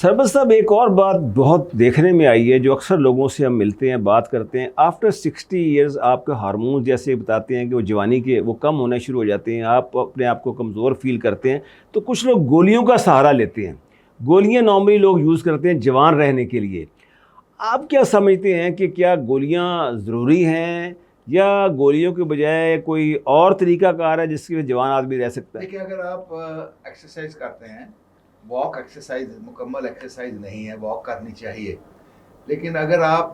सरबत साहब, एक और बात बहुत देखने में आई है, जो अक्सर लोगों से हम मिलते हैं, बात करते हैं, आफ्टर 60 ईयर्स आपके हार्मोन जैसे बताते हैं कि वो जवानी के वो कम होना शुरू हो जाते हैं, आप अपने आप को कमज़ोर फील करते हैं, तो कुछ लोग गोलियों का सहारा लेते हैं। गोलियां नॉर्मली लोग यूज़ करते हैं जवान रहने के लिए। आप क्या समझते हैं कि क्या गोलियां ज़रूरी हैं, या गोलियों के बजाय कोई और तरीकाकार है जिसकी वजह से जवान आदमी रह सकता है? देखिए, अगर आप एक्सरसाइज करते हैं, वॉक एक्सरसाइज मुकम्मल एक्सरसाइज नहीं है, वॉक करनी चाहिए। लेकिन अगर आप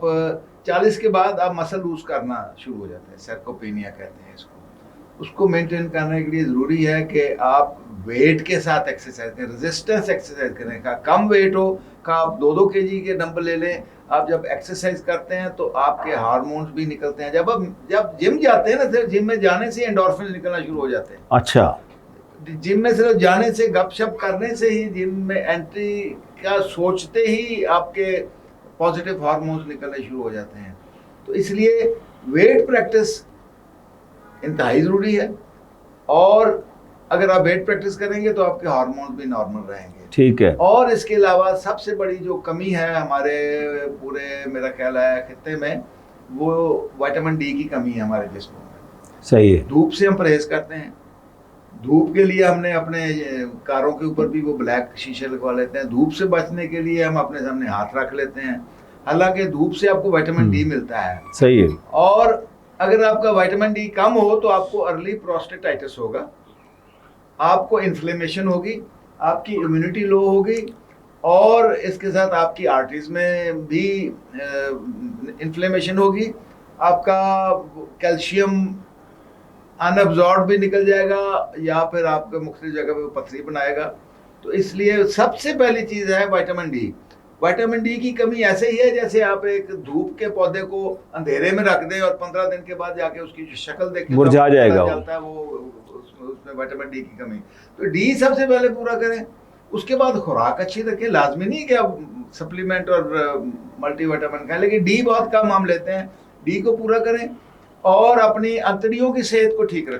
40 के बाद आप मसल लूज करना शुरू हो जाते हैं, सर्कोपेनिया कहते हैं इसको, उसको मेंटेन करने के लिए ज़रूरी है कि आप वेट के साथ एक्सरसाइज करें, रेजिस्टेंस एक्सरसाइज करें। का कम वेट हो का आप 2-2 केजी के डंबल ले लें। आप जब एक्सरसाइज करते हैं तो आपके हार्मोन्स भी निकलते हैं। जब जिम जाते हैं ना, सिर्फ जिम में जाने से एंडोर्फिन निकलना शुरू हो जाते हैं। अच्छा। जिम में सिर्फ जाने से, गपशप करने से ही, जिम में एंट्री का सोचते ही आपके पॉजिटिव हार्मोन्स निकलने शुरू हो जाते हैं। तो इसलिए वेट प्रैक्टिस इंतहाई ज़रूरी है, और अगर आप वेट प्रैक्टिस करेंगे तो आपके हार्मोन्स भी नॉर्मल रहेंगे। ठीक है। और इसके अलावा सबसे बड़ी जो कमी है हमारे पूरे, मेरा ख्याल है, खित्ते में, वो विटामिन डी की कमी है हमारे जिस्म में। सही है। धूप से हम परहेज करते हैं। धूप के लिए हमने अपने कारों के ऊपर भी वो ब्लैक शीशे लगवा लेते हैं। धूप से बचने के लिए हम अपने सामने हाथ रख लेते हैं। हालांकि धूप से आपको विटामिन डी मिलता है। सही है। और अगर आपका विटामिन डी कम हो तो आपको अर्ली प्रोस्टेटाइटिस होगा, आपको इन्फ्लेमेशन होगी, आपकी इम्यूनिटी लो होगी, और इसके साथ आपकी आर्टरीज में भी इन्फ्लेमेशन होगी। आपका कैल्शियम अनअब्जॉर्ब भी निकल जाएगा, या फिर आपके मुख्तलिफ जगह पे पथरी बनाएगा। तो इसलिए सबसे पहली चीज़ है विटामिन डी। विटामिन डी की कमी ऐसे ही है जैसे आप एक धूप के पौधे को अंधेरे में रख दें और 15 दिन के बाद जाके उसकी जो शक्ल देखें, मुरझा जाएगा चलता है वो, उसमें विटामिन डी की कमी। तो डी सबसे पहले पूरा करें, उसके बाद खुराक अच्छी रखें। लाजमी नहीं कि आप सप्लीमेंट और मल्टीविटामिन खाएं, लेकिन डी बहुत कम हम लेते हैं। डी को पूरा करें और अपनी अंतड़ियों की सेहत को ठीक रखें।